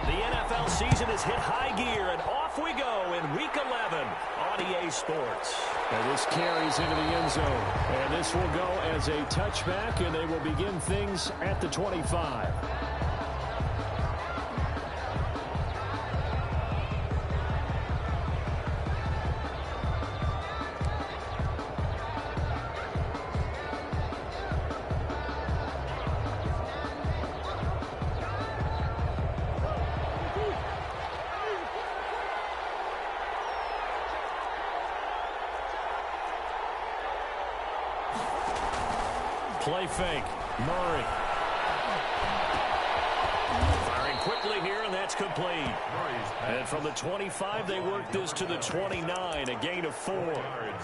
The NFL season has hit high gear, and off we go in Week 11 on EA Sports. And this carries into the end zone. And this will go as a touchback, and they will begin things at the 25. Play fake. Murray. Firing quickly here, and that's complete. And from the 25, they work this to the 29, a gain of 4.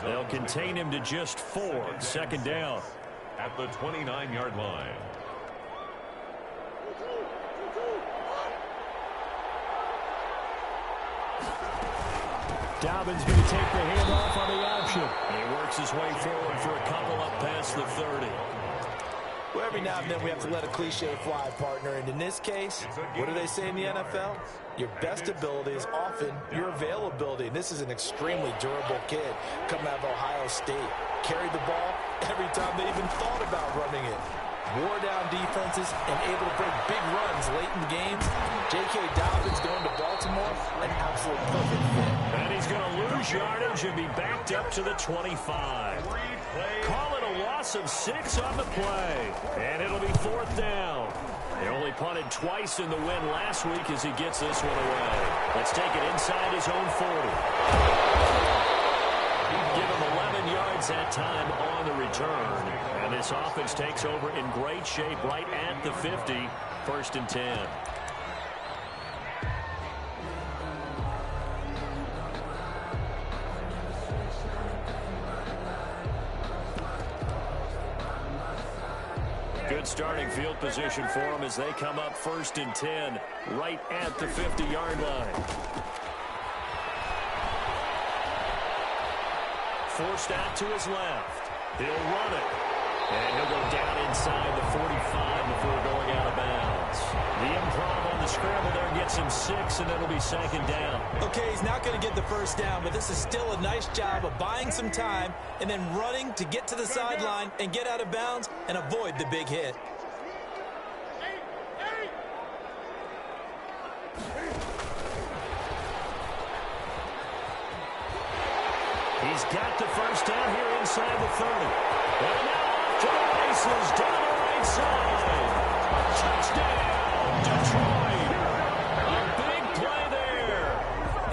They'll contain him to just 4. Second down. At the 29-yard line. Dobbins going to take the handoff on the option. He works his way forward for a couple up past the 30. Well, every now and then we have to let a cliche fly, partner. And in this case, what do they say in the NFL? Your best ability is often your availability. And this is an extremely durable kid coming out of Ohio State. Carried the ball every time they even thought about running it. Wore down defenses and able to break big runs late in games. J.K. Dobbins going to Baltimore, an absolute perfect fit. And he's going to lose yardage and be backed up to the 25. Call it a loss of 6 on the play. And it'll be 4th down. They only punted twice in the win last week as he gets this one away. Let's take it inside his own 40. Give him 11 yards that time on the return. And this offense takes over in great shape right at the 50. 1st and 10. Good starting field position for them as they come up 1st and 10 right at the 50-yard line. Forced out to his left. He'll run it. And he'll go down inside the 45 before going out of bounds. The improv on the scramble there gets him 6, and it'll be 2nd down. Okay, he's not going to get the 1st down, but this is still a nice job of buying some time and then running to get to the sideline and get out of bounds and avoid the big hit. He's got the 1st down here inside the 30. And now off to the races down the right side. Touchdown, Detroit. A big play there.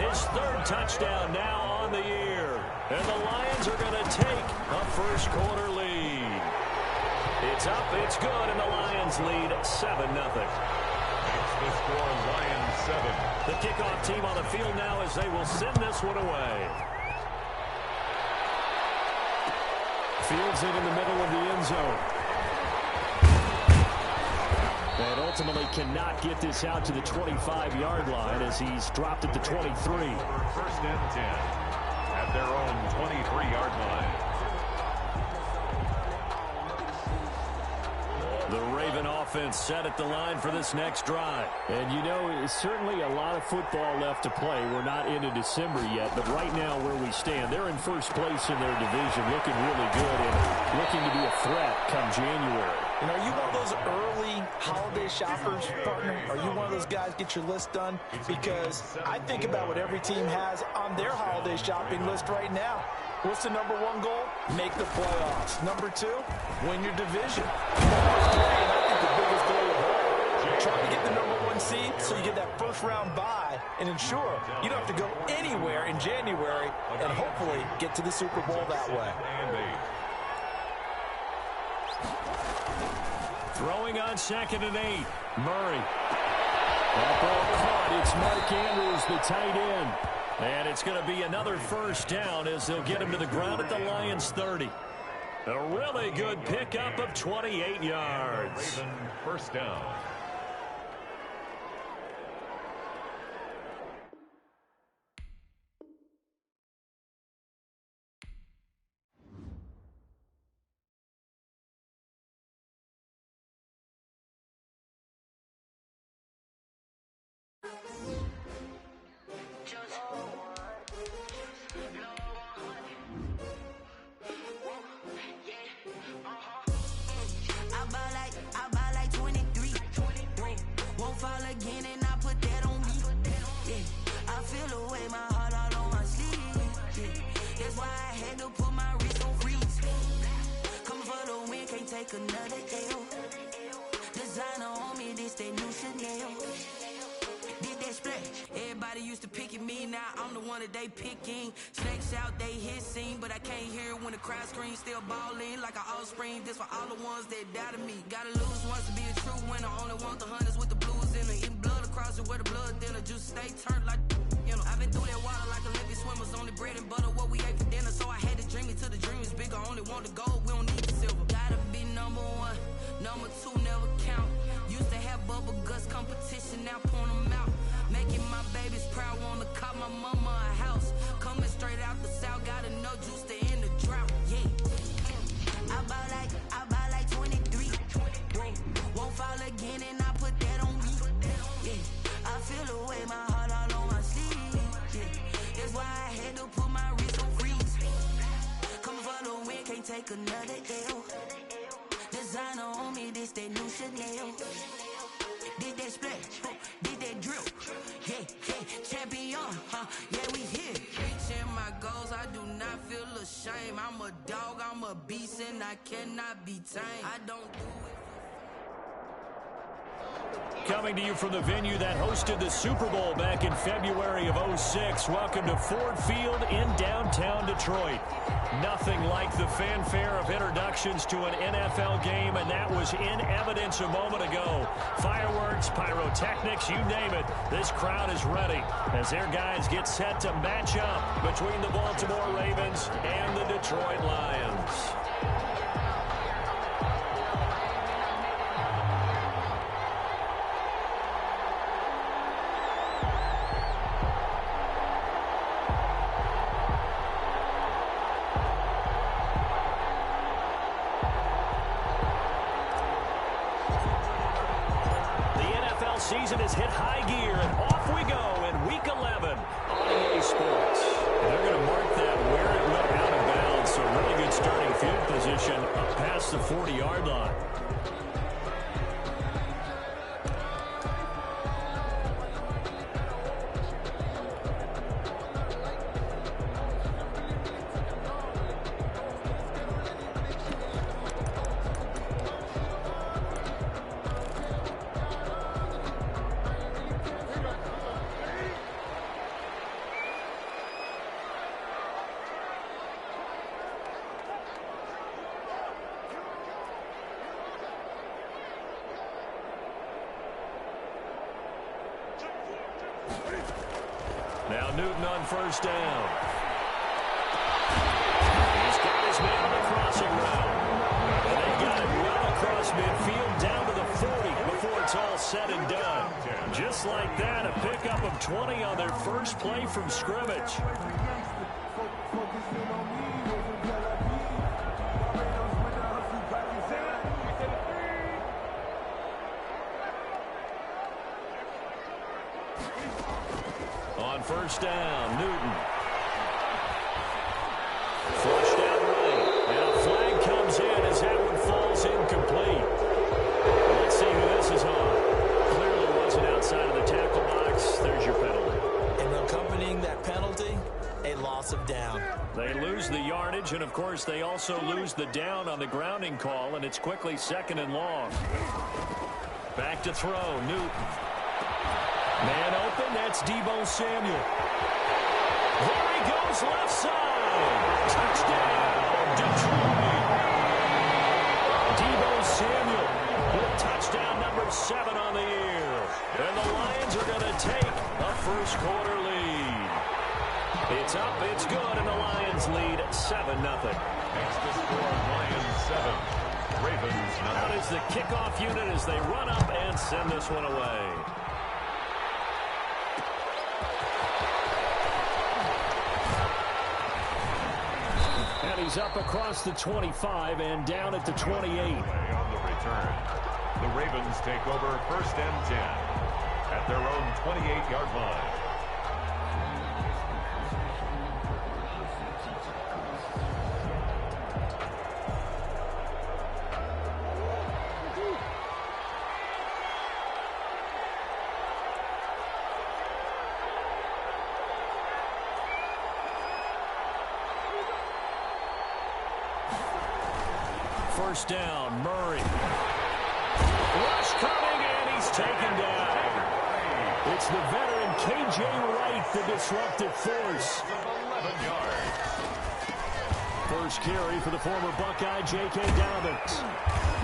His 3rd touchdown now on the year. And the Lions are going to take a first-quarter lead. It's up, it's good, and the Lions lead 7-0. It's the score, Lions 7. The kickoff team on the field now as they will send this one away. Fields it in the middle of the end zone. And ultimately cannot get this out to the 25-yard line as he's dropped at the 23. 1st and 10 at their own 23-yard line. The Raven offense set at the line for this next drive. And you know, it's certainly a lot of football left to play. We're not into December yet, but right now where we stand, they're in 1st place in their division, looking really good and looking to be a threat come January. And are you one of those early holiday shoppers, partner? Are you one of those guys get your list done? Because I think about what every team has on their holiday shopping list right now. What's the number 1 goal? Make the playoffs. Number 2, win your division. Number 3, and I think the biggest goal of all, try to get the number 1 seed so you get that first-round bye and ensure you don't have to go anywhere in January and hopefully get to the Super Bowl that way. Throwing on 2nd and 8. Murray. That ball caught. It's Mark Andrews, the tight end. And it's going to be another 1st down as they'll get him to the ground at the Lions 30. A really good pickup of 28 yards. Raven 1st down. again and I put that on me. Yeah, I feel the way, my heart all on my sleeve. Yeah, that's why I had to put my wrist on freeze. Coming for the win, can't take another L. Designer on me, this that new Chanel. Did that splash. Everybody used to pick at me, now I'm the one that they picking. Snakes out, they hissing, but I can't hear when the crowd screams. Still balling like an offspring. This for all the ones that doubted me. Gotta lose once to be a true winner. Only want the hunters with the blues in it. Eating blood across it where the blood thinner. Juice stay turned like you know. I've been through that water like Olympic swimmers. Only bread and butter what we ate for dinner. So I had to dream it till the dream is bigger. Only want the gold, we don't need the silver. Gotta be number one, number two never count. Used to have bubble guts competition, now point them out. Making my babies proud, wanna call my mama a house. Coming straight out the south, gotta know juice to end the drought. Yeah, I bought like 23. Won't fall again and I put that on me. Yeah, I feel the way, my heart all on my sleeve. Yeah, that's why I had to put my wrist on freeze. Coming for the win, can't take another L. Designer on me, this that new Chanel. Did that splash, did that drill. Yeah, champion, yeah, we here. Reaching my goals, I do not feel ashamed. I'm a dog, I'm a beast, and I cannot be tamed. I don't do it. Coming to you from the venue that hosted the Super Bowl back in February of '06. Welcome to Ford Field in downtown Detroit. Nothing like the fanfare of introductions to an NFL game, and that was in evidence a moment ago. Fireworks, pyrotechnics, you name it. This crowd is ready as their guys get set to match up between the Baltimore Ravens and the Detroit Lions. Season has hit high gear, and off we go in Week 11 on EA Sports. They're going to mark that where it went out of bounds, so really good starting field position up past the 40-yard line. Now Newton on first down. He's got his man on the crossing route. And they got it well across midfield down to the 40 before it's all said and done. Just like that, a pickup of 20 on their first play from scrimmage. First down, Newton. Flushed out right. And a flag comes in as that one falls incomplete. Let's see who this is on. Clearly wasn't outside of the tackle box. There's your penalty. And accompanying that penalty, a loss of down. They lose the yardage, and of course they also lose the down on the grounding call, and it's quickly 2nd and long. Back to throw, Newton. Man open, that's Deebo Samuel. There he goes, left side. Touchdown, Detroit. Deebo Samuel with touchdown number 7 on the year. And the Lions are going to take a first quarter lead. It's up, it's good, and the Lions lead 7-0. Next to score, Lions 7, Ravens 9. Out is the kickoff unit as they run up and send this one away. And he's up across the 25 and down at the 28. On the return, the Ravens take over 1st and 10 at their own 28-yard line. first down. Murray. Rush coming, and he's taken down. It's the veteran K.J. Wright, the disruptive force. 11 yards. First carry for the former Buckeye, J.K. Dobbins.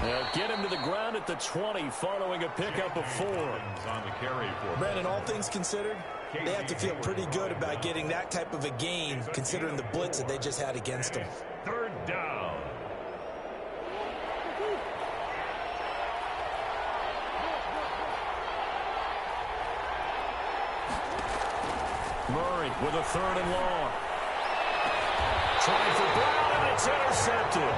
They'll get him to the ground at the 20 following a pickup of 4. On the carry for Brandon, all things considered, they have to feel pretty good about getting that type of a gain considering the blitz that they just had against them. third down. Murray with a 3rd and long. Trying for Brown, and it's intercepted.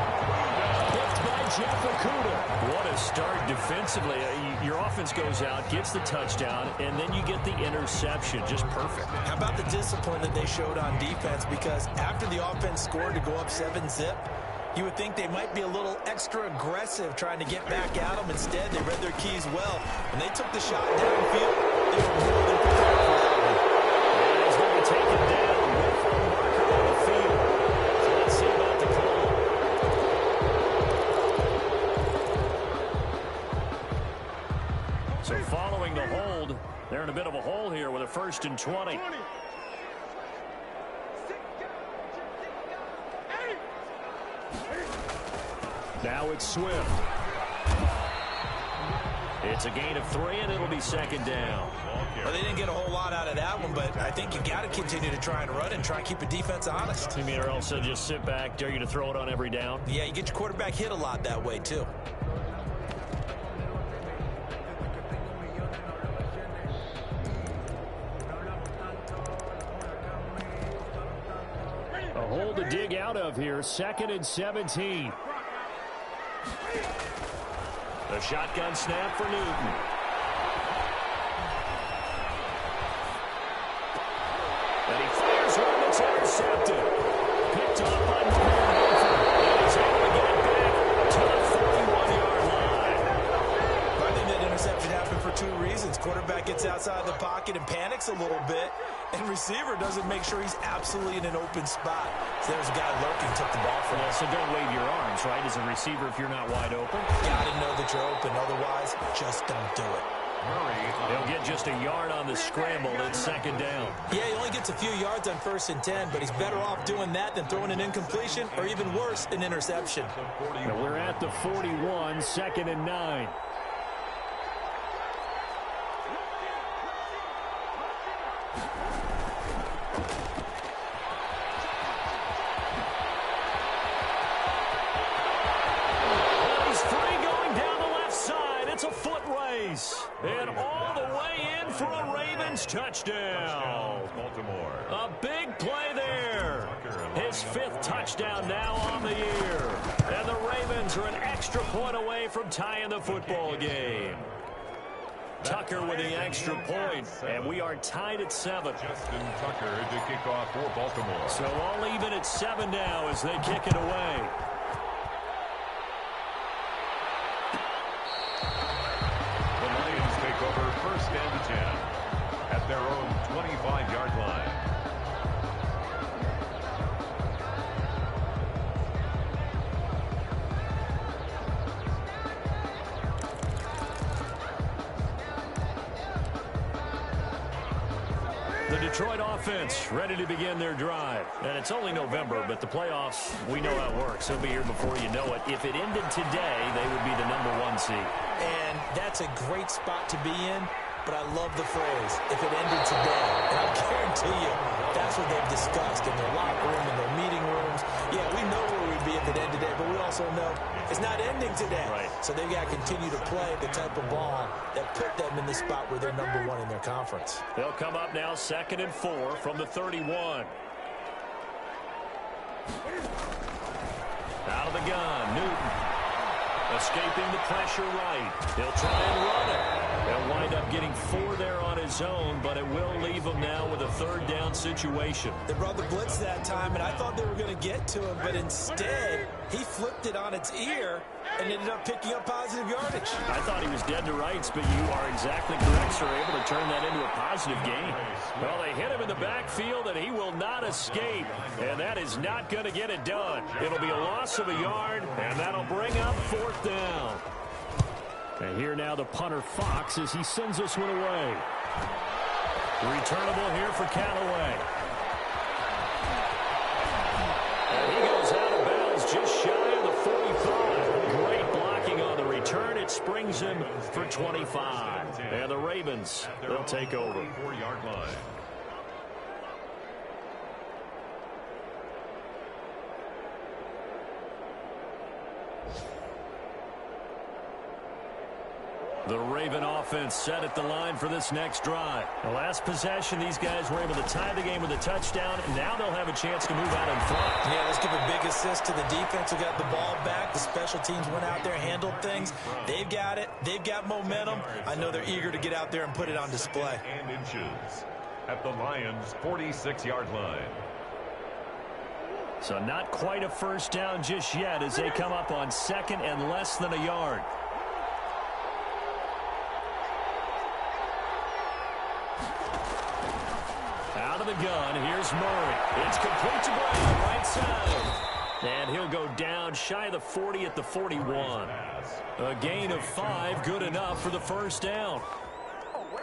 Picked by Jeff Okudah. What a start defensively. Your offense goes out, gets the touchdown, and then you get the interception. Just perfect. How about the discipline that they showed on defense? Because after the offense scored to go up 7-zip, you would think they might be a little extra aggressive trying to get back at them. Instead, they read their keys well. When they took the shot downfield, they were more than prepared for that one. And he's going to take it down with a marker on the field. So let's see about the call. So following the hold, they're in a bit of a hole here with a 1st and 20. Now it's Swift. It's a gain of 3, and it'll be 2nd down. Well, they didn't get a whole lot out of that one, but I think you got to continue to try and run and try and keep the defense honest. You mean or else they'll just sit back, dare you to throw it on every down? Yeah, you get your quarterback hit a lot that way, too. A hole to dig out of here, 2nd and 17. The shotgun snap for Newton. And he fires one that's intercepted. Picked off by Marlon Wolford. And he's able to get it back to the 41-yard line. I think that interception happened for 2 reasons. Quarterback gets outside the pocket and panics a little bit, and receiver doesn't make sure he's absolutely in an open spot. So there's a guy lurking, took the ball from him. So don't wave your arms, right, as a receiver if you're not wide open? Got to know that you're open. Otherwise, just don't do it. They'll get just a yard on the scramble. It's 2nd down. Yeah, he only gets a few yards on 1st and 10, but he's better off doing that than throwing an incompletion or even worse, an interception. Now we're at the 41, 2nd and 9. And all the way in for a Ravens touchdown. Baltimore. A big play there. His 5th touchdown now on the year. And the Ravens are an extra point away from tying the football game. Tucker with the extra point, and we are tied at 7. Justin Tucker to kick off for Baltimore. So all even at 7 now as they kick it away. Over 1st and 10 at their own 25-yard line. The Detroit offense ready to begin their drive. And it's only November, but the playoffs, we know how it works. They'll be here before you know it. If it ended today, they would be the #1 seed. And that's a great spot to be in, but I love the phrase, if it ended today. And I guarantee you, that's what they've discussed in their locker room, in their meeting rooms. Yeah, we know where we'd be if it ended today, but we also know it's not ending today. Right. So they've got to continue to play the type of ball that put them in the spot where they're #1 in their conference. They'll come up now 2nd and 4 from the 31. Out of the gun, Newton. Escaping the pressure right. He'll try and run it. They'll wind up getting 4 there on his own, but it will leave him now with a 3rd down situation. They brought the blitz that time, and I thought they were going to get to him, but instead he flipped it on its ear and ended up picking up positive yardage. I thought he was dead to rights, but you are exactly correct, sir. Able to turn that into a positive gain. Well, they hit him in the backfield, and he will not escape, and that is not going to get it done. It'll be a loss of a yard, and that'll bring up 4th down. And here now the punter Fox as he sends this one away. Returnable here for Callaway. And he goes out of bounds just shy of the 45. Great blocking on the return. It springs him for 25. And the Ravens, they'll take over. 4-yard line. The Raven offense set at the line for this next drive. The last possession, these guys were able to tie the game with a touchdown. Now they'll have a chance to move out in front. Yeah, let's give a big assist to the defense who got the ball back. The special teams went out there, handled things. They've got it. They've got momentum. I know they're eager to get out there and put it on display. And inches at the Lions' 46-yard line. So not quite a 1st down just yet as they come up on 2nd and less than a yard. Out of the gun, here's Murray. It's complete to Brown, right side. And he'll go down shy of the 40 at the 41. A gain of 5, good enough for the 1st down.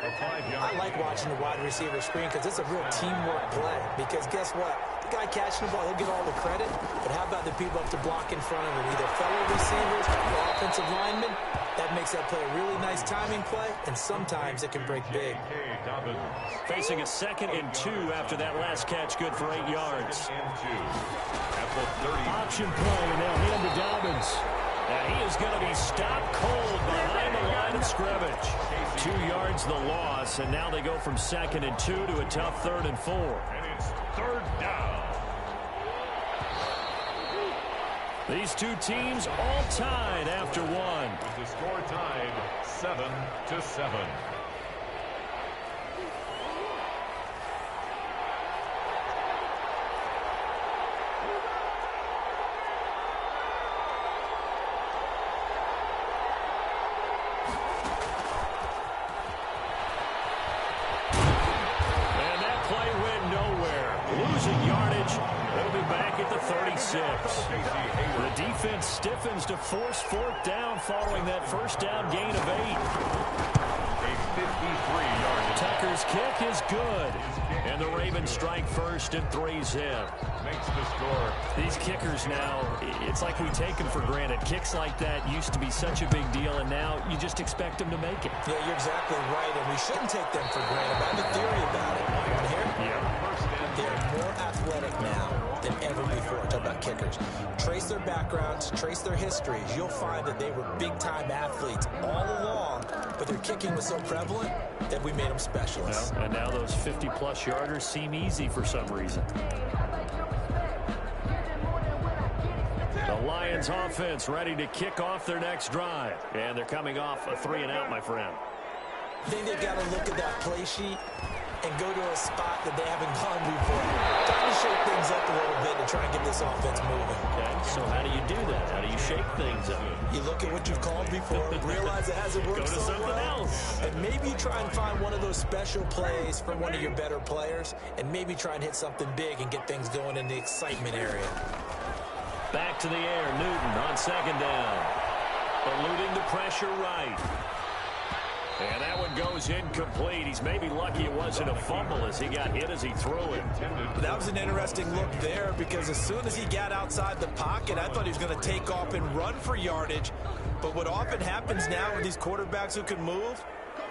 I like watching the wide receiver screen because it's a real teamwork play. Because guess what? The guy catching the ball, he'll get all the credit. But how about the people up to block in front of him? Either fellow receivers or offensive linemen. That makes that play a really nice timing play, and sometimes it can break big. Facing a 2nd and 2 after that last catch, good for 8 yards. Option play, and now hand to Dobbins. And he is going to be stopped cold behind the line of scrimmage. 2 yards the loss, and now they go from 2nd and 2 to a tough 3rd and 4. And it's 3rd down. These two teams all tied after 1. With the score tied 7-7. And that play went nowhere. Losing yardage. They'll be back at the 36. The defense stiffens to force 4th down following that 1st down gain of 8. A 53-yard. Tucker's kick is good. And the Ravens strike first and 3's in. Makes the score. These kickers now, it's like we take them for granted. Kicks like that used to be such a big deal, and now you just expect them to make it. Yeah, you're exactly right, and we shouldn't take them for granted. I have a theory about it. You want to hear it? Yeah. They're more athletic now than ever before. Talk about kickers. Trace their backgrounds, trace their histories. You'll find that they were big-time athletes all along, but their kicking was so prevalent that we made them specialists. Well, and now those 50-plus yarders seem easy for some reason. The Lions offense ready to kick off their next drive. And they're coming off a 3-and-out, my friend. I think they've got to look at that play sheet and go to a spot that they haven't gone before. Time to shake things up a little bit to try and get this offense moving. Okay, so how do you do that? How do you shake things up? You look at what you've called before, realize it hasn't worked Go to so something well, else. and maybe you try and find one of those special plays from one of your better players, and maybe try and hit something big and get things going in the excitement area. Back to the air, Newton on 2nd down. Eluding the pressure right. And that one goes incomplete. He's maybe lucky it wasn't a fumble as he got hit as he threw it. That was an interesting look there because as soon as he got outside the pocket, I thought he was going to take off and run for yardage. But what often happens now with these quarterbacks who can move,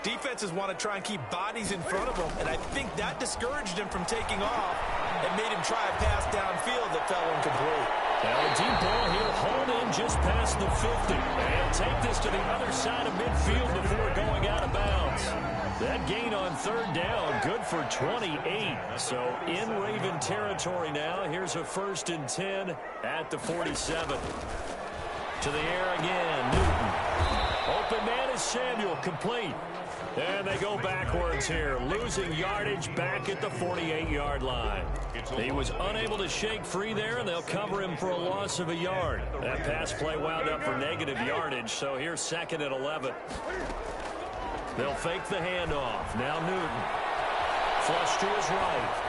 defenses want to try and keep bodies in front of them. And I think that discouraged him from taking off and made him try a pass downfield that fell incomplete. Now a deep ball, he'll hold in just past the 50. And he'll take this to the other side of midfield before going out of bounds. That gain on 3rd down, good for 28. So in Raven territory now, here's a 1st and 10 at the 47. To the air again, Newton. Open man is Samuel, complete. And they go backwards here, losing yardage back at the 48-yard line. He was unable to shake free there, and they'll cover him for a loss of a yard. That pass play wound up for negative yardage, so here's 2nd and 11. They'll fake the handoff. Now Newton. Flush to his right.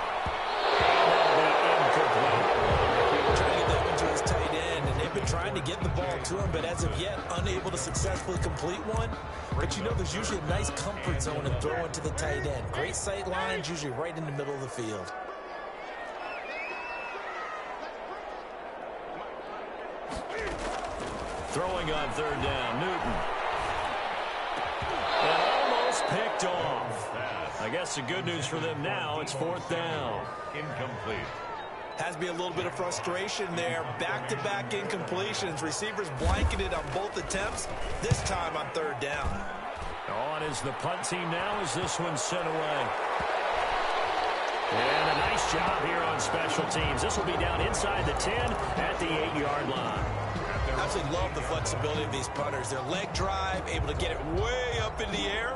Trying to get that one to his tight end, and they've been trying to get the ball to him, but as of yet, unable to successfully complete one. But you know there's usually a nice comfort zone in throwing to the tight end. Great sight lines, usually right in the middle of the field. Throwing on 3rd down, Newton. And almost picked off. I guess the good news for them now, it's 4th down. Incomplete. Has to be a little bit of frustration there. Back-to-back incompletions. Receivers blanketed on both attempts, this time on 3rd down. On is the punt team now as this one's sent away. And a nice job here on special teams. This will be down inside the 10 at the 8-yard line. I absolutely love the flexibility of these punters. Their leg drive, able to get it way up in the air,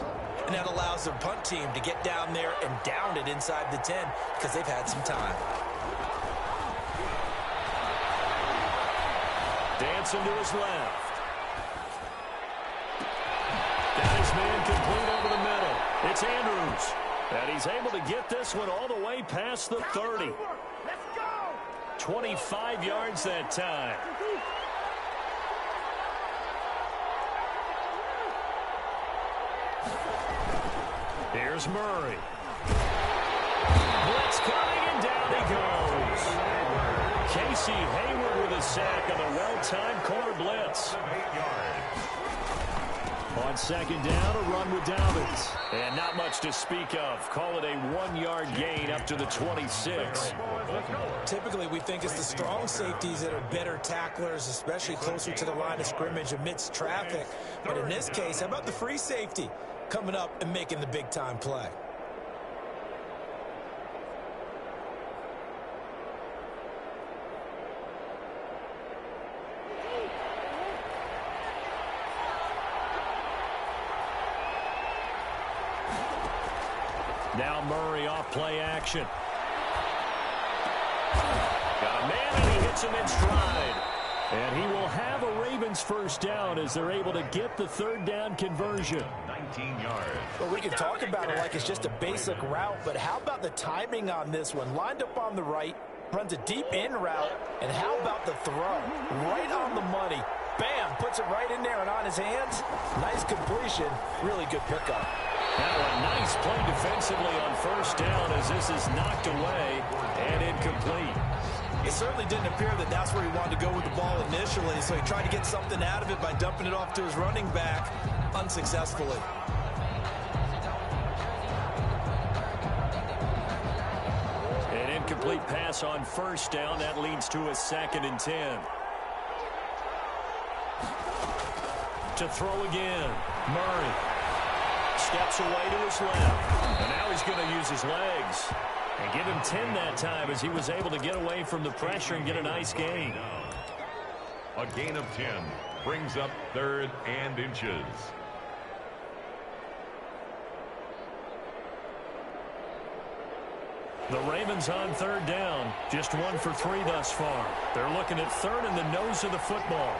and that allows their punt team to get down there and down it inside the 10 because they've had some time. Dancing to his left. Got his man complete over the middle. It's Andrews. And he's able to get this one all the way past the 30. 25 yards that time. Here's Murray. Blitz coming, and down he goes. Casey Hayward with a sack on the well-timed corner blitz. On 2nd down, a run with Dobbins. And not much to speak of. Call it a 1-yard gain up to the 26. Typically, we think it's the strong safeties that are better tacklers, especially closer to the line of scrimmage amidst traffic. But in this case, how about the free safety coming up and making the big-time play? Now Murray off play action. Got a man, and he hits him in stride. And he will have a Ravens first down as they're able to get the 3rd down conversion. 19 yards. Well, we can talk about it like it's just a basic route, but how about the timing on this one? Lined up on the right, runs a deep in route, and how about the throw? Right on the money. Bam, puts it right in there and on his hands. Nice completion, really good pickup. Now a nice play defensively on 1st down as this is knocked away and incomplete. It certainly didn't appear that that's where he wanted to go with the ball initially, so he tried to get something out of it by dumping it off to his running back unsuccessfully. An incomplete pass on 1st down. That leads to a 2nd and 10. To throw again. Murray steps away to his left. And now he's going to use his legs. And give him 10 that time as he was able to get away from the pressure and get a nice gain. A gain of 10 brings up 3rd and inches. The Ravens on 3rd down. Just 1 for 3 thus far. They're looking at 3rd and the nose of the football.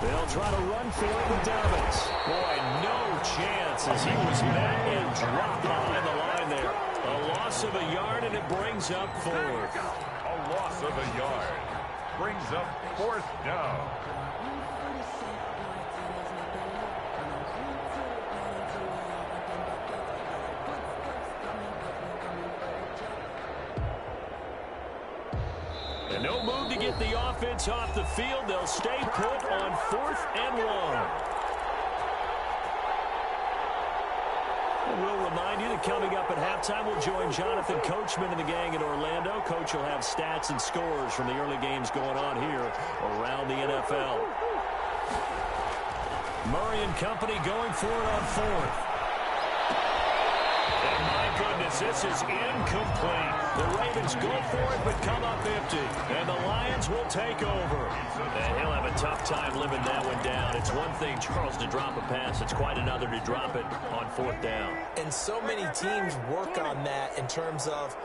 They'll try to run for it with Dobbins. Boy, no chance as he was met and dropped behind the line there. A loss of a yard, and it brings up 4th. A loss of a yard brings up 4th down. And no move to get the offense off the field. They'll stay put on 4th and 1. And we'll remind you that coming up at halftime, we'll join Jonathan Coachman and the gang in Orlando. Coach will have stats and scores from the early games going on here around the NFL. Murray and company going for it on 4th. And my goodness, this is incomplete. The Ravens go for it, but come up empty. And the Lions will take over. And he'll have a tough time living that one down. It's one thing, Charles, to drop a pass. It's quite another to drop it on 4th down. And so many teams work on that in terms of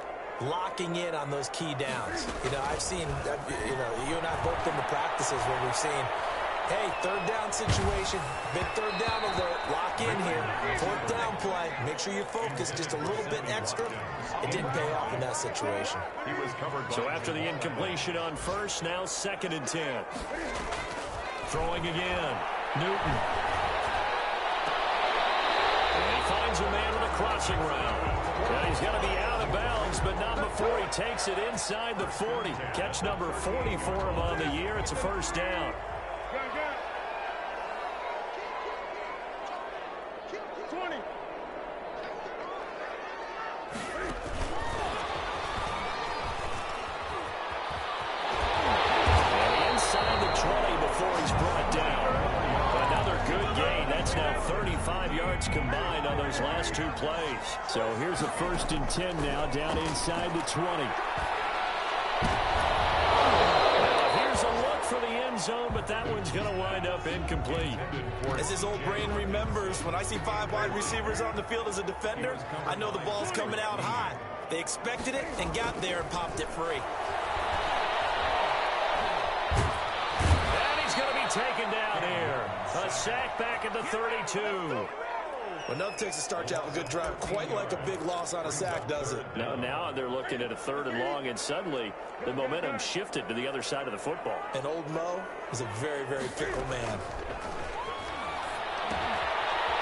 locking in on those key downs. I've seen, you and I both been to practices where we've seen, hey, 3rd down situation, big 3rd down alert, lock in here, 4th down play, make sure you're focused just a little bit extra. It didn't pay off in that situation. So after the incompletion on 1st, now 2nd and 10. Throwing again, Newton. And he finds a man on a crossing route. And he's going to be out of bounds, but not before he takes it inside the 40. Catch number 40 for him on the year. It's a 1st down. Combined on those last 2 plays. So here's a 1st and 10 now, down inside the 20. Here's a look for the end zone, but that one's going to wind up incomplete. As his old brain remembers, when I see 5 wide receivers on the field as a defender, I know the ball's coming out high. They expected it and got there and popped it free. And he's going to be taken down here. A sack back at the 32. Well, nothing takes a start to have a good drive quite like a big loss on a sack, does it? Now they're looking at a 3rd and long, and suddenly the momentum shifted to the other side of the football. And old Mo is a very, very fickle man.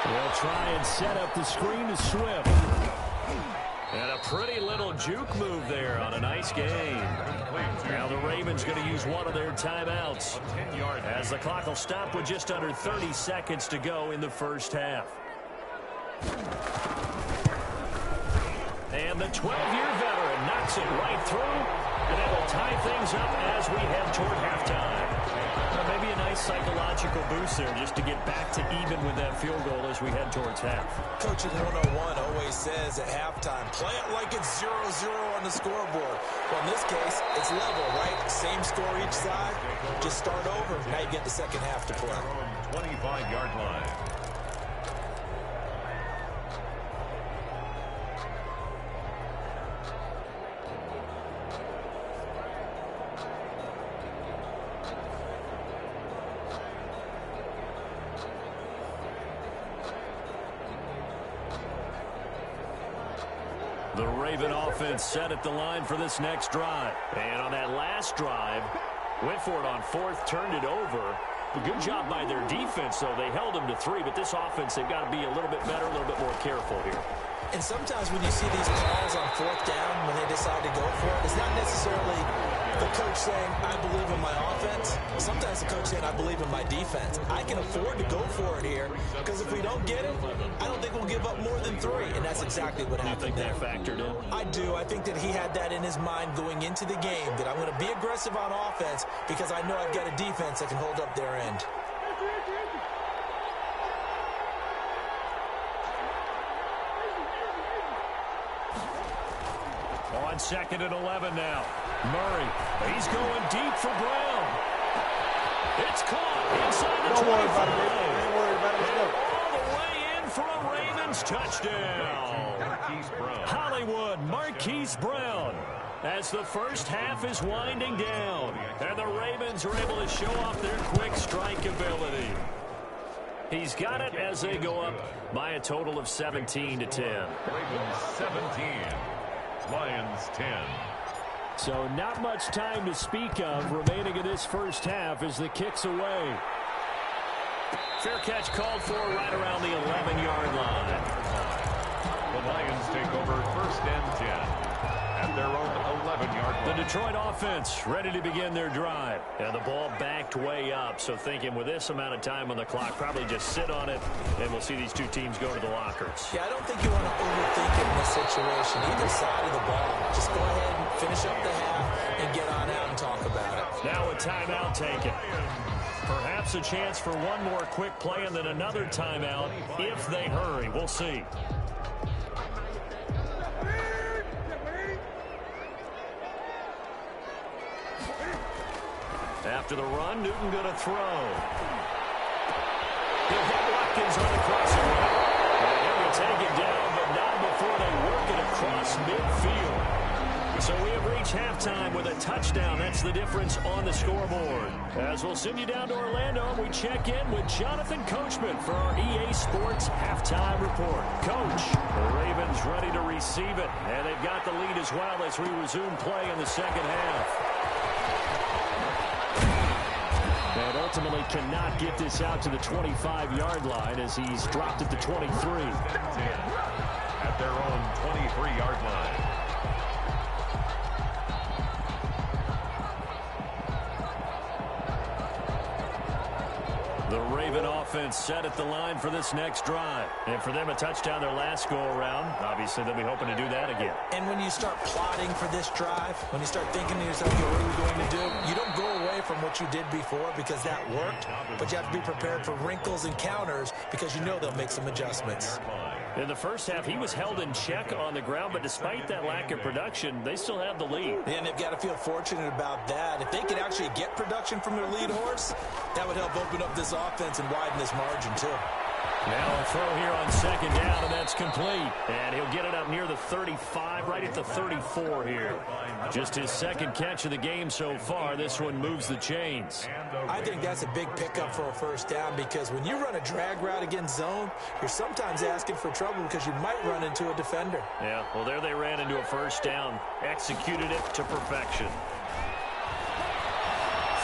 They'll try and set up the screen to Swift. And a pretty little juke move there on a nice game. Now the Ravens going to use one of their timeouts as the clock will stop with just under 30 seconds to go in the 1st half. And the 12-year veteran knocks it right through, and it will tie things up as we head toward halftime. Maybe a nice psychological boost there just to get back to even with that field goal as we head towards half. Coaching 101 always says at halftime, play it like it's 0-0 on the scoreboard. Well, in this case, it's level, right? Same score each side. Just start over. Now you get the second half to play. 25-yard line. The Raven offense set at the line for this next drive. And on that last drive, went for it on 4th, turned it over. A good job by their defense, though. They held them to 3, but this offense, they've got to be a little bit better, a little bit more careful here. And sometimes when you see these calls on 4th down, when they decide to go for it, it's not necessarily the coach saying, I believe in my offense. Sometimes the coach saying, I believe in my defense. I can afford to go for it here, because if we don't get it, I don't think we'll give up more than 3. And that's exactly what happened there. You think that factored in? I do. I think that he had that in his mind going into the game, that I'm going to be aggressive on offense because I know I've got a defense that can hold up their end. On 2nd and 11 now. Murray, he's going deep for Brown. It's caught inside the 25. Don't worry about it, man. Don't worry about it. Let's go. All the way in for a Ravens touchdown. Hollywood Marquise Brown. As the 1st half is winding down, and the Ravens are able to show off their quick strike ability. He's got it as they go up by a total of 17-10. Ravens 17. Lions 10. So not much time to speak of remaining in this 1st half as the kick's away. Fair catch called for right around the 11-yard line. The Lions take over 1st and 10 at their own 11-yard line. The Detroit offense ready to begin their drive. And the ball backed way up, so thinking with this amount of time on the clock, probably just sit on it, and we'll see these two teams go to the lockers. Yeah, I don't think you want to overthink it in this situation, either side of the ball. Just go ahead and finish up the half and get on out and talk about it. Now a timeout taken. Perhaps a chance for one more quick play and then another timeout if they hurry. We'll see. After the run, Newton going to throw. He'll hit Watkins on the crossing route. And he'll be taken down, but not before they work it across midfield. So we have reached halftime with a touchdown. That's the difference on the scoreboard. As we'll send you down to Orlando, we check in with Jonathan Coachman for our EA Sports Halftime Report. Coach, the Ravens ready to receive it, and they've got the lead as well as we resume play in the second half. And ultimately cannot get this out to the 25-yard line as he's dropped at the 23. At their own 23-yard line. The Raven offense set at the line for this next drive. And for them, a touchdown their last go-around. Obviously, they'll be hoping to do that again. And when you start plotting for this drive, when you start thinking to yourself, okay, what are we going to do? You don't go away from what you did before because that worked, but you have to be prepared for wrinkles and counters because you know they'll make some adjustments. In the first half, he was held in check on the ground, but despite that lack of production, they still have the lead. And they've got to feel fortunate about that. If they could actually get production from their lead horse, that would help open up this offense and widen this margin, too. Now a throw here on second down, and that's complete. And he'll get it up near the 35, right at the 34 here. Just his second catch of the game so far. This one moves the chains. I think that's a big pickup for a first down because when you run a drag route against zone, you're sometimes asking for trouble because you might run into a defender. Yeah, well, there they ran into a first down. Executed it to perfection.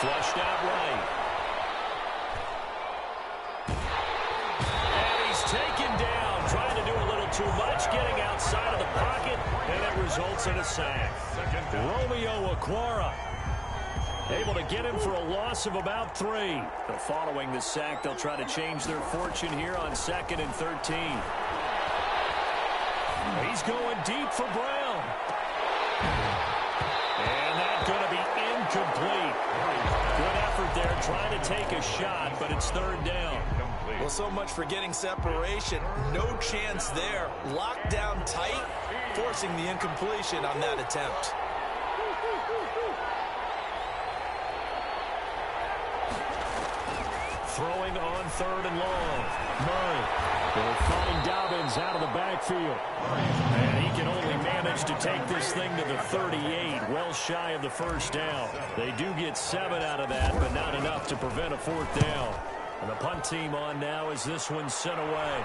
Flushed out right. Taken down, trying to do a little too much, getting outside of the pocket, and it results in a sack. Romeo Okwara able to get him for a loss of about 3. But following the sack, they'll try to change their fortune here on 2nd and 13. He's going deep for Brown. And that's going to be incomplete. Good effort there, trying to take a shot, but it's 3rd down. Well, so much for getting separation. No chance there. Locked down tight, forcing the incompletion on that attempt. Throwing on 3rd and long. Murray will find Dobbins out of the backfield. And he can only manage to take this thing to the 38, well shy of the first down. They do get 7 out of that, but not enough to prevent a 4th down. And the punt team on now as this one's sent away.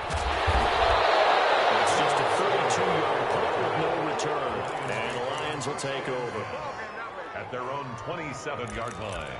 It's just a 32-yard punt with no return. And the Lions will take over. At their own 27-yard line.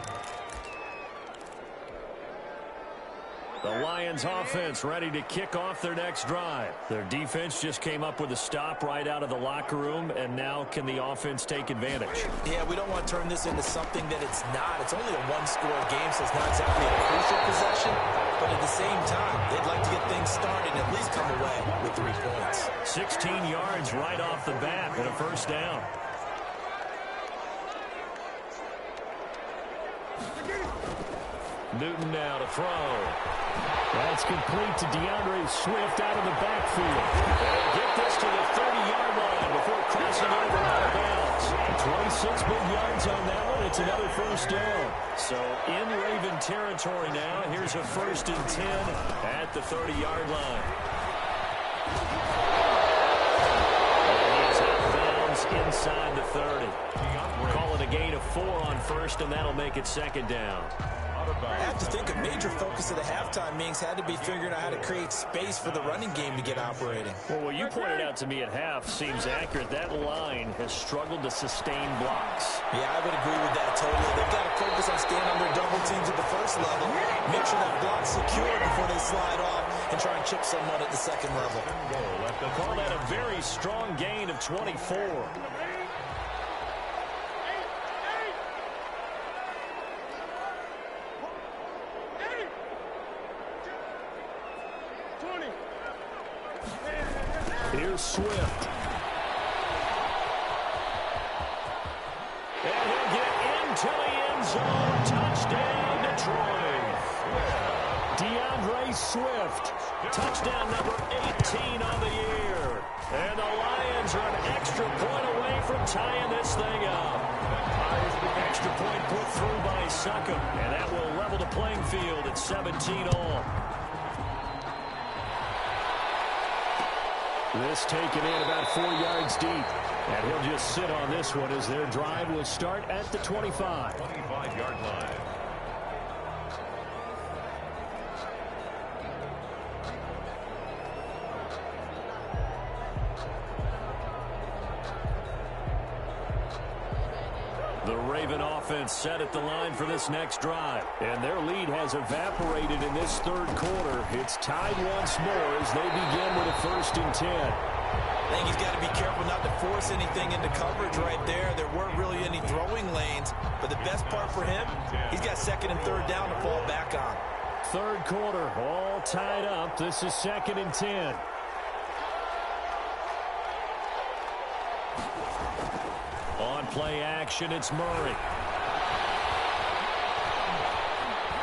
The Lions offense ready to kick off their next drive. Their defense just came up with a stop right out of the locker room, and now can the offense take advantage? Yeah, we don't want to turn this into something that it's not. It's only a one-score game, so it's not exactly a crucial possession. But at the same time, they'd like to get things started and at least come away with 3 points. 16 yards right off the bat and a first down. Newton now to throw. That's complete to DeAndre Swift out of the backfield. They'll get this to the 30-yard line before crossing over out of bounds. 26 big yards on that one. It's another first down. So in Raven territory now. Here's a 1st and 10 at the 30-yard line. And he's out of bounds inside the 30. Call it a gain of 4 on 1st, and that'll make it 2nd down. I have to think a major focus of the halftime meetings had to be figuring out how to create space for the running game to get operating. Well, what you pointed out to me at half seems accurate. That line has struggled to sustain blocks. Yeah, I would agree with that totally. They've got to focus on staying on their double teams at the first level, make sure that block's secure before they slide off, and try and chip someone at the second level. Call that a very strong gain of 24. Here's Swift. And he'll get into the end zone. Touchdown, Detroit. DeAndre Swift. Touchdown number 18 on the year. And the Lions are an extra point away from tying this thing up. Extra point put through by Succop, and that will level the playing field at 17-all. This taken in about 4 yards deep. And he'll just sit on this one as their drive will start at the 25. 25-yard line. The Raven offense set at the line for this next drive. And their lead has evaporated in this third quarter. It's tied once more as they begin with a 1st and 10. I think he's got to be careful not to force anything into coverage right there. There weren't really any throwing lanes. But the best part for him, he's got 2nd and 3rd down to fall back on. Third quarter, all tied up. This is 2nd and 10. On play action, it's Murray.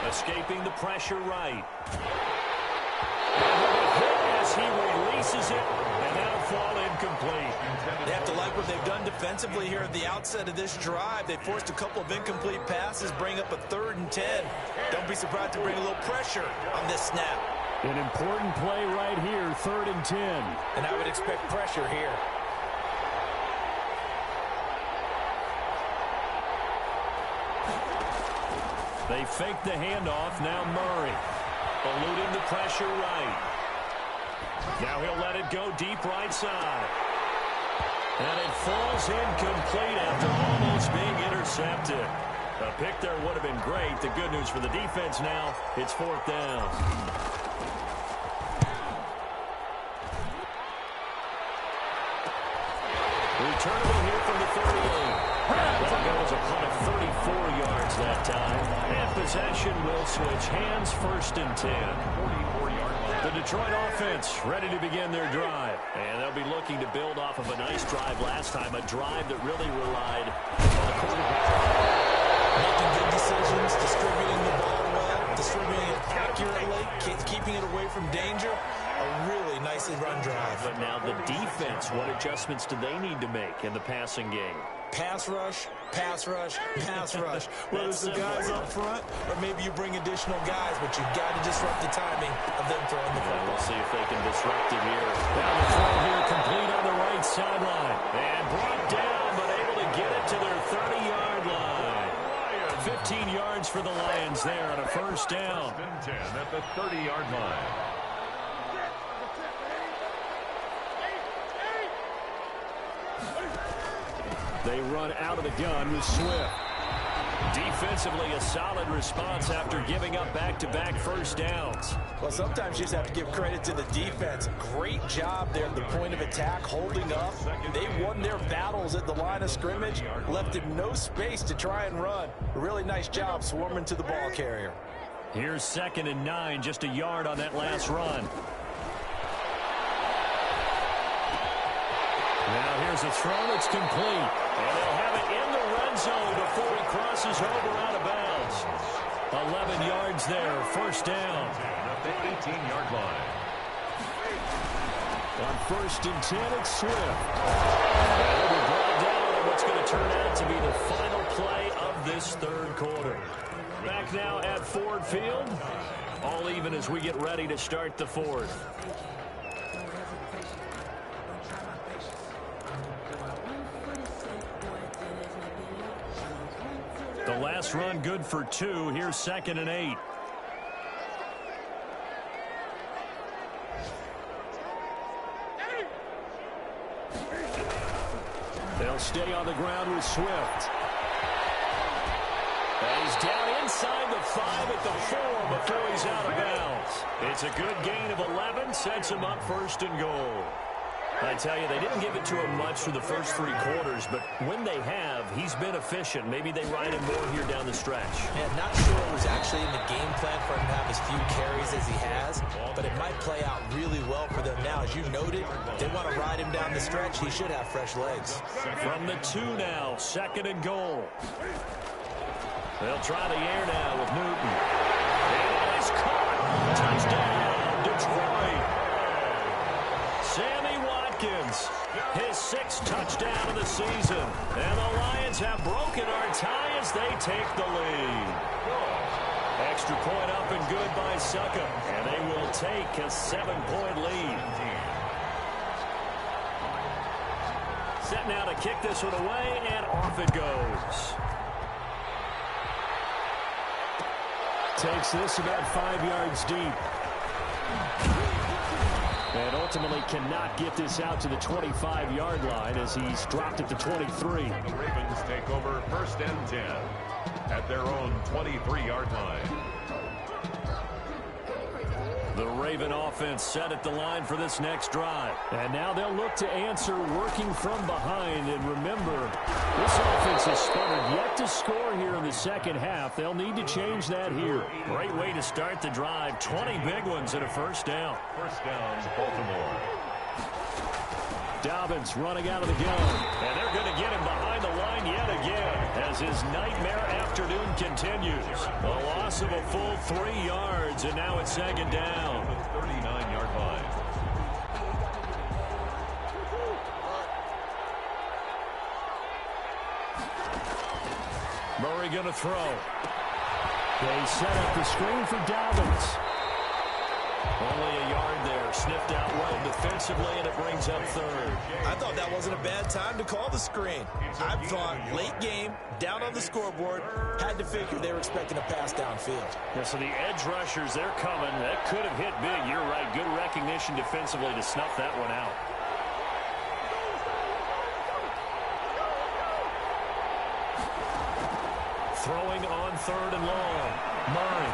Escaping the pressure right. As he releases it, and that'll fall incomplete. They have to like what they've done defensively here at the outset of this drive. They forced a couple of incomplete passes, bring up a 3rd and 10. Don't be surprised to bring a little pressure on this snap. An important play right here, 3rd and 10. And I would expect pressure here. They fake the handoff, now Murray. Eluding the pressure right. Now he'll let it go deep right side. And it falls incomplete after almost being intercepted. A pick there would have been great. The good news for the defense now, it's 4th down. Returnable here from the 38. Well, that was a punt of 34 yards that time. And possession will switch hands, 1st and 10. 44-yard line. The Detroit offense ready to begin their drive. And they'll be looking to build off of a nice drive last time, a drive that really relied on the quarterback. Making good decisions, distributing the ball well, distributing it accurately, keeping it away from danger. A really nicely run drive. But now the defense, what adjustments do they need to make in the passing game? Pass rush, pass rush, pass rush. Whether it's the guys up front or maybe you bring additional guys, but you've got to disrupt the timing of them throwing the football. We'll see if they can disrupt it here. Down the throw here, complete on the right sideline. And brought down, but able to get it to their 30-yard line. 15 yards for the Lions there on a 1st down. 10 at the 30-yard line. They run out of the gun with Swift. Defensively, a solid response after giving up back-to-back 1st downs. Well, sometimes you just have to give credit to the defense. Great job there at the point of attack, holding up. They won their battles at the line of scrimmage, left him no space to try and run. A really nice job swarming to the ball carrier. Here's 2nd and 9, just a yard on that last run. Now here's a throw that's complete. And they'll have it in the red zone before he crosses over out of bounds. 11 yards there, 1st down. At the 18-yard line. On 1st and 10, it's Swift. And they'll be brought down on what's going to turn out to be the final play of this 3rd quarter. Back now at Ford Field. All even as we get ready to start the 4th. The last run good for 2. Here's 2nd and 8. They'll stay on the ground with Swift. And he's down inside the 5 at the 4 before he's out of bounds. It's a good gain of 11, sets him up 1st and goal. I tell you, they didn't give it to him much for the first 3 quarters, but when they have, he's been efficient. Maybe they ride him more here down the stretch. Yeah, not sure it was actually in the game plan for him to have as few carries as he has, but it might play out really well for them now. As you noted, they want to ride him down the stretch. He should have fresh legs. From the 2 now, 2nd and goal. They'll try the air now with Newton. And it's caught. Touchdown, Detroit. Sammy Watkins Hopkins, his 6th touchdown of the season. And the Lions have broken our tie as they take the lead. Extra point up and good by Suckup. And they will take a 7-point lead. Set now to kick this one away, and off it goes. Takes this about 5 yards deep. And ultimately cannot get this out to the 25-yard line as he's dropped at the 23. The Ravens take over 1st and 10 at their own 23-yard line. The Raven offense set at the line for this next drive. And now they'll look to answer working from behind. And remember, this offense has sputtered yet to score here in the second half. They'll need to change that here. Great way to start the drive. 20 big ones and a 1st down. 1st down, Baltimore. Dobbins running out of the gun. And they're going to get him behind the line yet again as his nightmare afternoon continues. A loss of a full 3 yards, and now it's 2nd down. The 39-yard line. Murray going to throw. They set up the screen for Dobbins. Only a yard there. Sniffed out well defensively, and it brings up 3rd. I thought that wasn't a bad time to call the screen. I thought late game, down on the scoreboard, had to figure they were expecting a pass downfield. Yeah, so the edge rushers, they're coming. That could have hit big. You're right. Good recognition defensively to snuff that one out. Throwing on 3rd and long. Murray.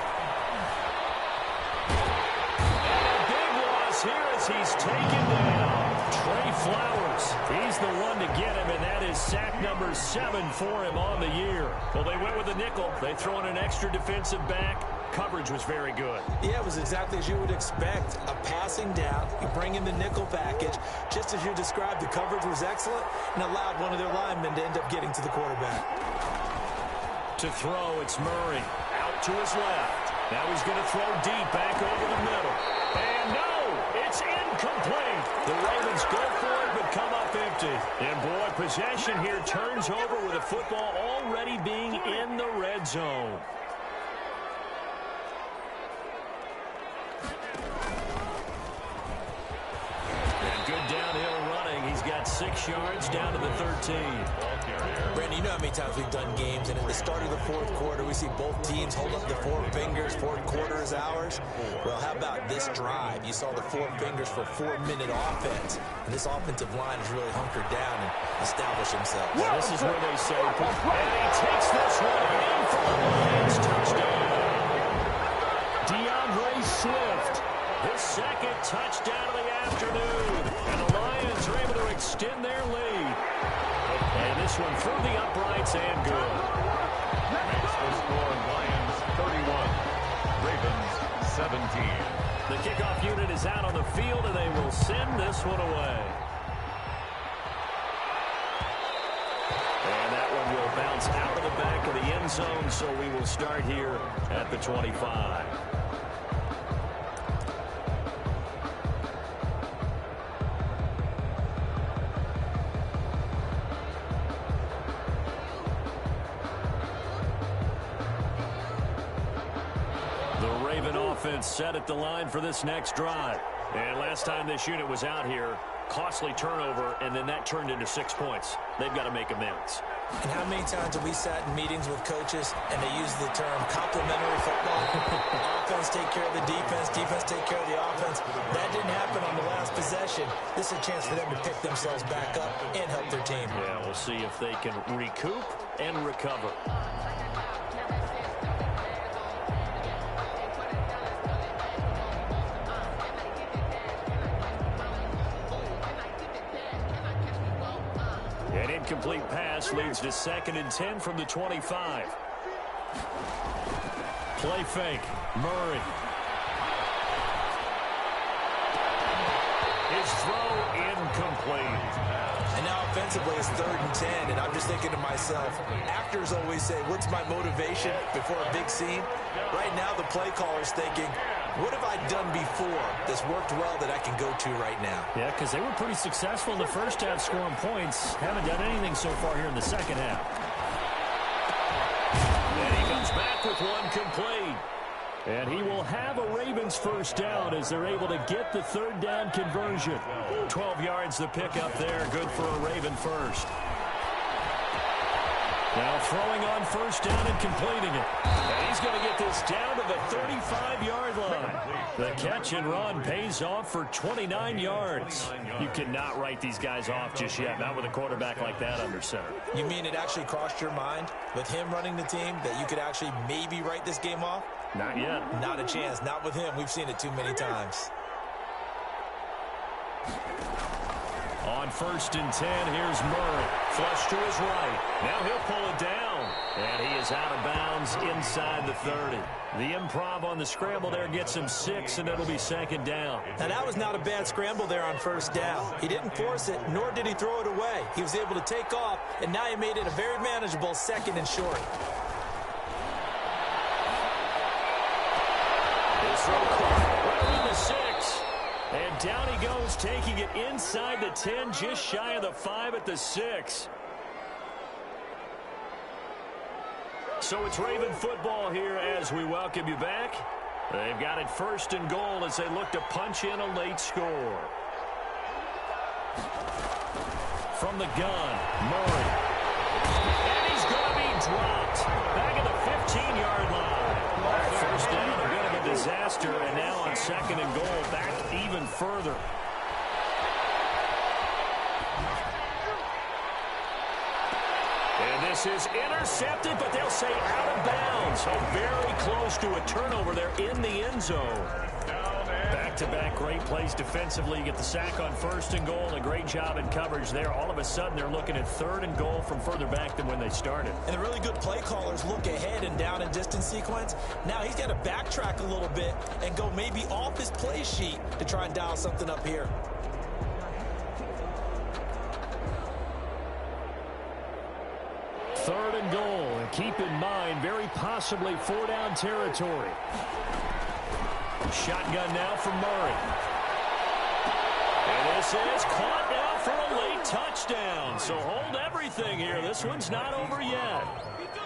Here as he's taken down. Trey Flowers. He's the one to get him, and that is sack number 7 for him on the year. Well, they went with a nickel. They throw in an extra defensive back. Coverage was very good. Yeah, it was exactly as you would expect. A passing down. You bring in the nickel package. Just as you described, the coverage was excellent and allowed one of their linemen to end up getting to the quarterback. To throw, it's Murray. Out to his left. Now he's going to throw deep back over the middle. And no! It's incomplete. The Ravens go for it, but come up empty. And boy, possession here turns over with the football already being in the red zone. And good downhill running. He's got 6 yards down to the 13. Brandon, you know how many times we've done games, and at the start of the 4th quarter, we see both teams hold up the 4 fingers, 4th quarter is ours. Well, how about this drive? You saw the 4 fingers for 4-minute offense, and this offensive line has really hunkered down and established themselves. Well, this is where they say, and he takes this one in for the Lions touchdown. DeAndre Swift, his 2nd touchdown of the afternoon, and the Lions are able to extend their lead. And this one through the uprights and good. Makes the score Lions 31, Ravens 17. The kickoff unit is out on the field, and they will send this one away. And that one will bounce out of the back of the end zone, so we will start here at the 25. Offense set at the line for this next drive. And last time this unit was out here, costly turnover, and then that turned into 6 points. They've got to make amends. And how many times have we sat in meetings with coaches and they use the term complementary football? Offense take care of the defense, defense take care of the offense. That didn't happen on the last possession. This is a chance for them to pick themselves back up and help their team. Yeah, we'll see if they can recoup and recover. An incomplete pass leads to 2nd and 10 from the 25. Play fake. Murray. His throw incomplete. And now offensively it's 3rd and 10, and I'm just thinking to myself, actors always say, what's my motivation before a big scene? Right now the play caller's thinking, What have I done before that's worked well that I can go to right now? Yeah, because they were pretty successful in the first half scoring points. Haven't done anything so far here in the second half. And he comes back with one complete. And he will have a Ravens first down as they're able to get the third down conversion. 12 yards the pickup there. Good for a Raven first. Now throwing on first down and completing it. And he's going to get this down to the 35-yard line. The catch and run pays off for 29 yards. You cannot write these guys off just yet, not with a quarterback like that under center. You mean it actually crossed your mind with him running the team that you could actually maybe write this game off? Not yet. Not a chance. Not with him. We've seen it too many times. On 1st and 10, here's Murray. Flush to his right. Now he'll pull it down. And he is out of bounds inside the 30. The improv on the scramble there gets him 6, and it'll be second down. Now, that was not a bad scramble there on first down. He didn't force it, nor did he throw it away. He was able to take off, and now he made it a very manageable 2nd and short. This throw caught right in the 6. And down he goes, taking it inside the 10, just shy of the 5 at the 6. So it's Raven football here as we welcome you back. They've got it 1st and goal as they look to punch in a late score. From the gun, Murray. And he's going to be dropped back at the 15-yard line. First down, a bit of a disaster, and now on 2nd and goal, back even further. And this is intercepted, but they'll say out of bounds. So very close to a turnover there in the end zone. Back-to-back great plays defensively. You get the sack on 1st and goal, and a great job in coverage there. All of a sudden, they're looking at 3rd and goal from further back than when they started. And the really good play callers look ahead and down and distance sequence. Now he's got to backtrack a little bit and go maybe off his play sheet to try and dial something up here. Third and goal, and keep in mind, very possibly 4-down territory. Shotgun now from Murray. And this is caught now for a late touchdown. So hold everything here. This one's not over yet.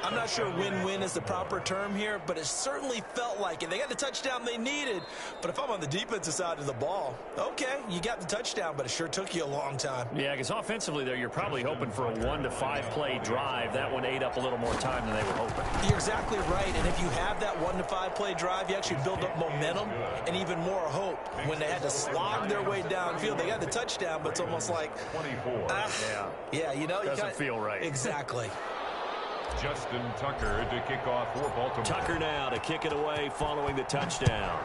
I'm not sure win-win is the proper term here, but it certainly felt like it. They got the touchdown they needed, but if I'm on the defensive side of the ball, okay, you got the touchdown, but it sure took you a long time. Yeah, because offensively there, you're probably hoping for a 1 to 5 play drive. That one ate up a little more time than they were hoping. You're exactly right, and if you have that 1 to 5 play drive, you actually build up momentum and even more hope. When they had to slog their way downfield, they got the touchdown, but it's almost like, 24. yeah, you know, doesn't feel right. Exactly. Justin Tucker to kick off for Baltimore. Tucker now to kick it away following the touchdown.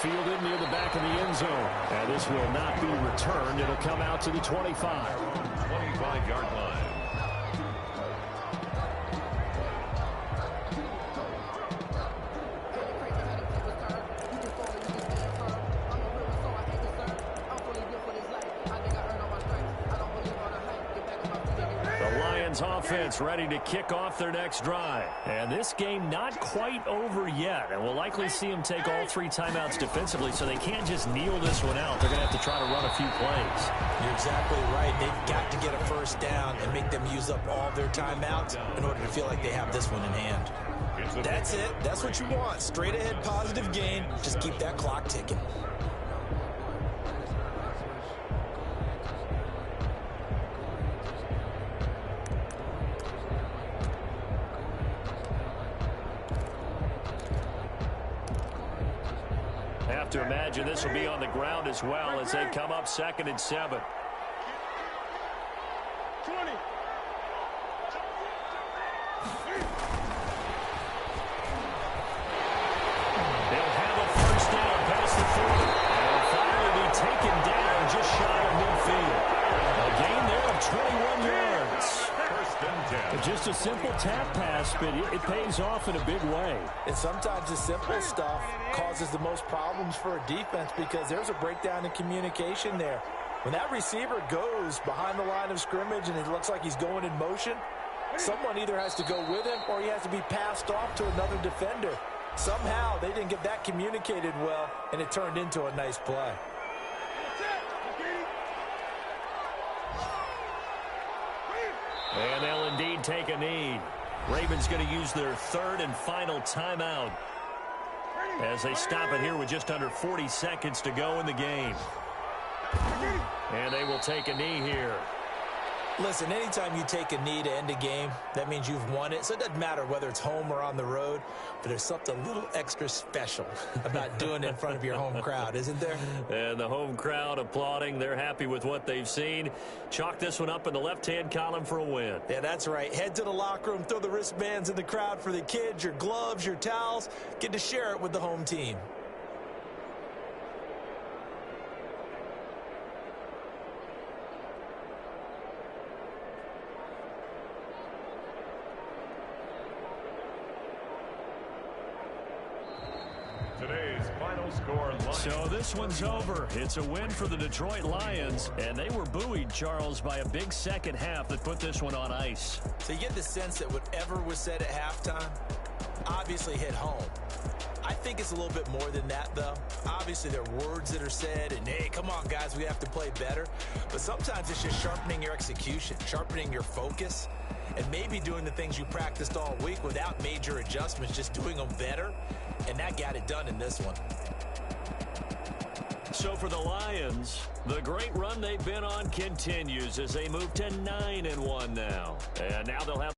Fielded near the back of the end zone. And this will not be returned. It'll come out to the 25. 25-yard line. Offense ready to kick off their next drive. And this game not quite over yet. And we'll likely see them take all 3 timeouts defensively, so they can't just kneel this one out. They're going to have to try to run a few plays. You're exactly right. They've got to get a first down and make them use up all their timeouts in order to feel like they have this one in hand. That's it. That's what you want. Straight ahead positive gain. Just keep that clock ticking. To imagine this will be on the ground as well as they come up 2nd and 7. 20. They'll have a first down past the 40. And will finally be taken down just shy of midfield. A gain there of 21 yards. 1st and 10. Just a simple tap pass, but it pays off in a big way. And sometimes the simple stuff causes the most problems for a defense because there's a breakdown in communication there. When that receiver goes behind the line of scrimmage and it looks like he's going in motion, Someone either has to go with him or he has to be passed off to another defender. Somehow they didn't get that communicated well, and it turned into a nice play. And they'll indeed take a knee. Ravens going to use their third and final timeout as they stop it here with just under 40 seconds to go in the game. And they will take a knee here. Listen, anytime you take a knee to end a game, that means you've won it. So it doesn't matter whether it's home or on the road, but there's something a little extra special about doing it in front of your home crowd, isn't there? And the home crowd applauding. They're happy with what they've seen. Chalk this one up in the left-hand column for a win. Yeah, that's right. Head to the locker room, throw the wristbands in the crowd for the kids, your gloves, your towels. Get to share it with the home team. Today's final score, Lions. So this one's over. It's a win for the Detroit Lions, and they were buoyed, Charles, by a big second half that put this one on ice. So you get the sense that whatever was said at halftime obviously hit home. I think it's a little bit more than that, though. Obviously, there are words that are said, and, hey, come on, guys, we have to play better. But sometimes it's just sharpening your execution, sharpening your focus, and maybe doing the things you practiced all week without major adjustments, just doing them better. And that got it done in this one. So for the Lions, the great run they've been on continues as they move to 9-1 now. And now they'll have